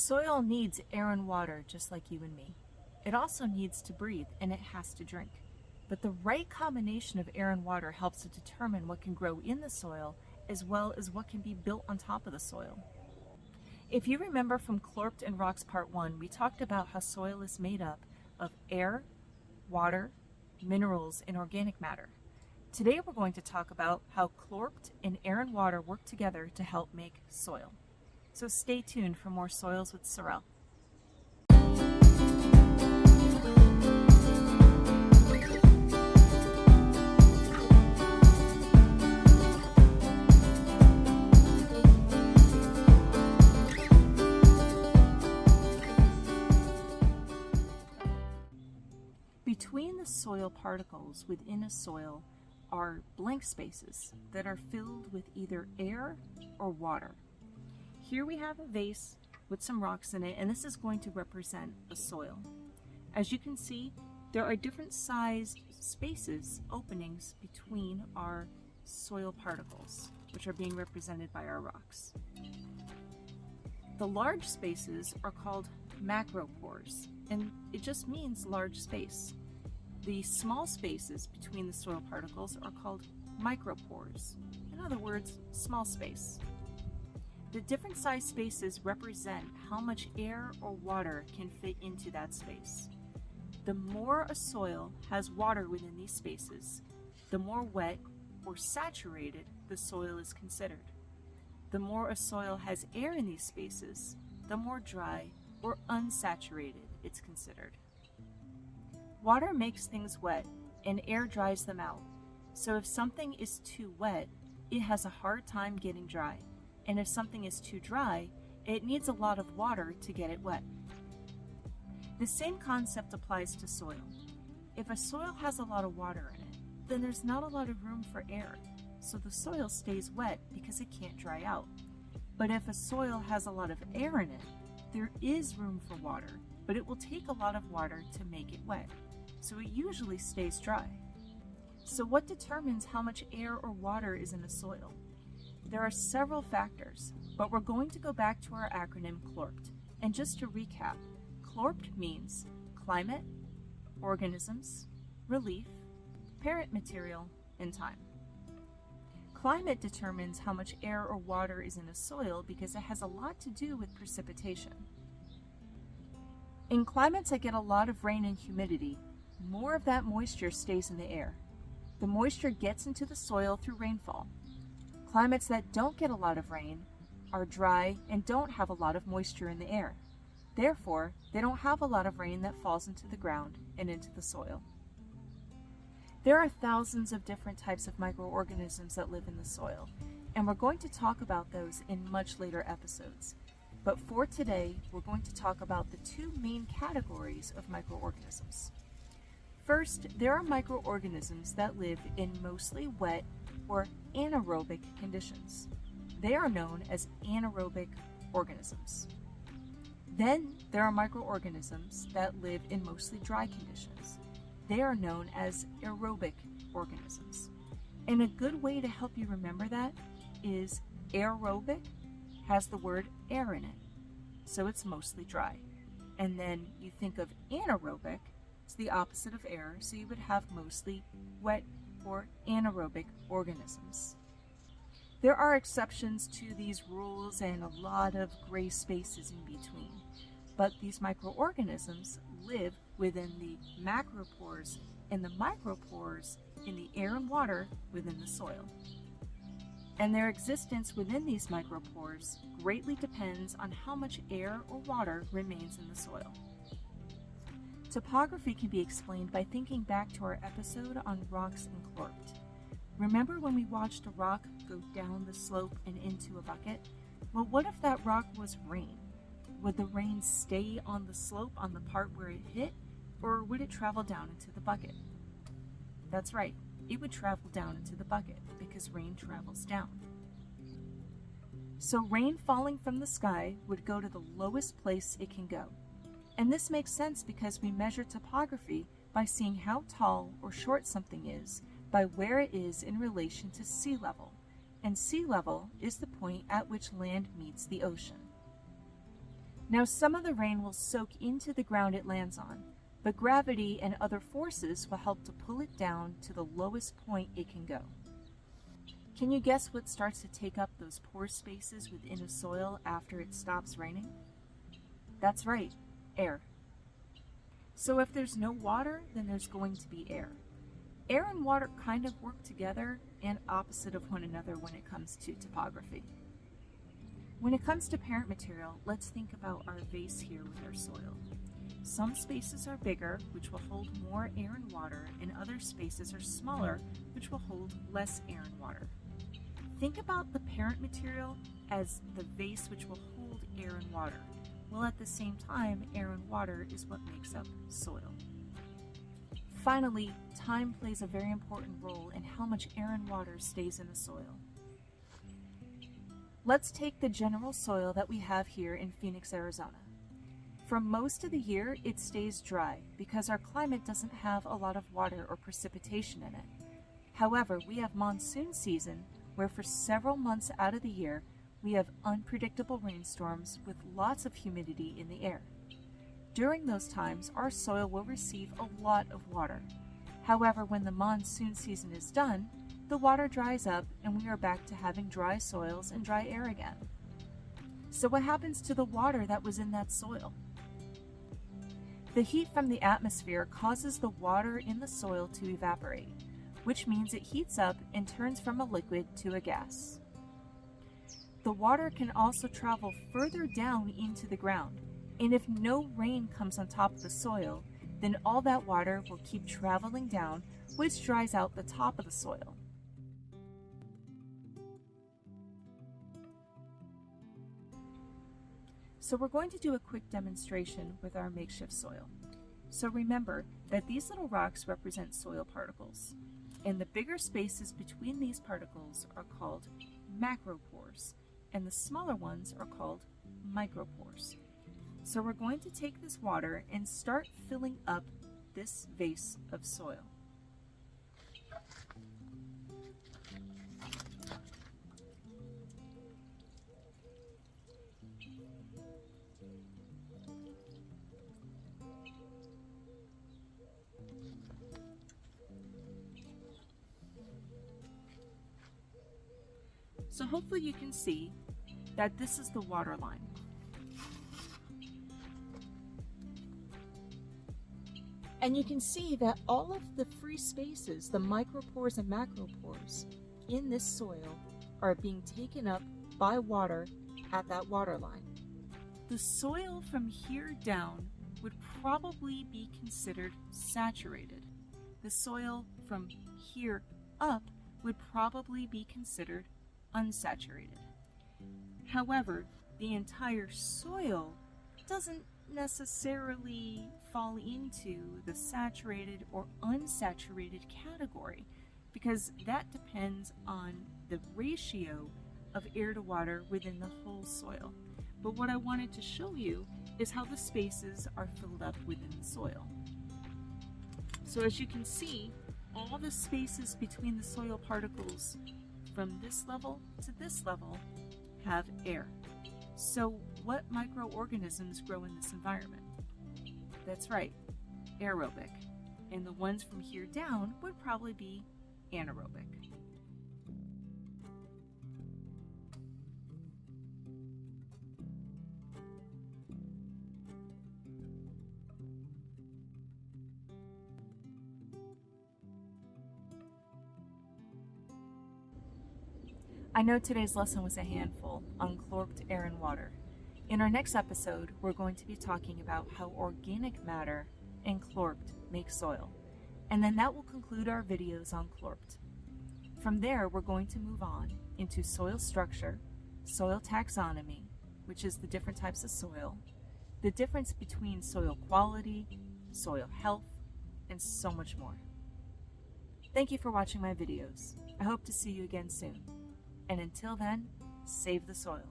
Soil needs air and water just like you and me. It also needs to breathe and it has to drink. But the right combination of air and water helps to determine what can grow in the soil as well as what can be built on top of the soil. If you remember from C.L.O.R.P.T and Rocks Part 1, we talked about how soil is made up of air, water, minerals, and organic matter. Today we're going to talk about how C.L.O.R.P.T and air and water work together to help make soil. So stay tuned for more Soils with Sorrell. Between the soil particles within a soil are blank spaces that are filled with either air or water. Here we have a vase with some rocks in it, and this is going to represent a soil. As you can see, there are different sized spaces, openings between our soil particles, which are being represented by our rocks. The large spaces are called macropores, and it just means large space. The small spaces between the soil particles are called micropores. In other words, small space. The different size spaces represent how much air or water can fit into that space. The more a soil has water within these spaces, the more wet or saturated the soil is considered. The more a soil has air in these spaces, the more dry or unsaturated it's considered. Water makes things wet and air dries them out. So if something is too wet, it has a hard time getting dry. And if something is too dry, it needs a lot of water to get it wet. The same concept applies to soil. If a soil has a lot of water in it, then there's not a lot of room for air, so the soil stays wet because it can't dry out. But if a soil has a lot of air in it, there is room for water, but it will take a lot of water to make it wet, so it usually stays dry. So what determines how much air or water is in a soil? There are several factors, but we're going to go back to our acronym C.L.O.R.P.T. And just to recap, C.L.O.R.P.T means climate, organisms, relief, parent material, and time. Climate determines how much air or water is in a soil because it has a lot to do with precipitation. In climates that get a lot of rain and humidity, more of that moisture stays in the air. The moisture gets into the soil through rainfall. Climates that don't get a lot of rain are dry and don't have a lot of moisture in the air. Therefore, they don't have a lot of rain that falls into the ground and into the soil. There are thousands of different types of microorganisms that live in the soil, and we're going to talk about those in much later episodes. But for today, we're going to talk about the two main categories of microorganisms. First, there are microorganisms that live in mostly wet or anaerobic conditions. They are known as anaerobic organisms. Then there are microorganisms that live in mostly dry conditions. They are known as aerobic organisms. And a good way to help you remember that is aerobic has the word air in it, so it's mostly dry. And then you think of anaerobic, it's the opposite of air, so you would have mostly wet or anaerobic organisms. There are exceptions to these rules and a lot of gray spaces in between, but these microorganisms live within the macropores and the micropores in the air and water within the soil. And their existence within these micropores greatly depends on how much air or water remains in the soil. Topography can be explained by thinking back to our episode on rocks and C.L.O.R.P.T. Remember when we watched a rock go down the slope and into a bucket? Well, what if that rock was rain? Would the rain stay on the slope on the part where it hit, or would it travel down into the bucket? That's right, it would travel down into the bucket because rain travels down. So rain falling from the sky would go to the lowest place it can go. And this makes sense because we measure topography by seeing how tall or short something is by where it is in relation to sea level. And sea level is the point at which land meets the ocean. Now, some of the rain will soak into the ground it lands on, but gravity and other forces will help to pull it down to the lowest point it can go. Can you guess what starts to take up those pore spaces within a soil after it stops raining? That's right, air. So if there's no water, then there's going to be air. Air and water kind of work together and opposite of one another when it comes to topography. When it comes to parent material, let's think about our vase here with our soil. Some spaces are bigger, which will hold more air and water, and other spaces are smaller, which will hold less air and water. Think about the parent material as the vase which will hold air and water, while at the same time, air and water is what makes up soil. Finally, time plays a very important role in how much air and water stays in the soil. Let's take the general soil that we have here in Phoenix, Arizona. For most of the year, it stays dry because our climate doesn't have a lot of water or precipitation in it. However, we have monsoon season where for several months out of the year, we have unpredictable rainstorms with lots of humidity in the air. During those times, our soil will receive a lot of water. However, when the monsoon season is done, the water dries up and we are back to having dry soils and dry air again. So what happens to the water that was in that soil? The heat from the atmosphere causes the water in the soil to evaporate, which means it heats up and turns from a liquid to a gas. The water can also travel further down into the ground, and if no rain comes on top of the soil, then all that water will keep traveling down, which dries out the top of the soil. So we're going to do a quick demonstration with our makeshift soil. So remember that these little rocks represent soil particles, and the bigger spaces between these particles are called macropores, and the smaller ones are called micropores. So we're going to take this water and start filling up this vase of soil. So hopefully you can see that this is the water line. And you can see that all of the free spaces, the micropores and macropores in this soil are being taken up by water at that water line. The soil from here down would probably be considered saturated. The soil from here up would probably be considered unsaturated. However, the entire soil doesn't necessarily fall into the saturated or unsaturated category because that depends on the ratio of air to water within the whole soil. But what I wanted to show you is how the spaces are filled up within the soil. So as you can see, all the spaces between the soil particles from this level to this level have air. So what microorganisms grow in this environment? That's right, aerobic. And the ones from here down would probably be anaerobic. I know today's lesson was a handful on C.L.O.R.P.T air and water. In our next episode, we're going to be talking about how organic matter and C.L.O.R.P.T make soil, and then that will conclude our videos on C.L.O.R.P.T. From there, we're going to move on into soil structure, soil taxonomy, which is the different types of soil, the difference between soil quality, soil health, and so much more. Thank you for watching my videos. I hope to see you again soon. And until then, save the soil.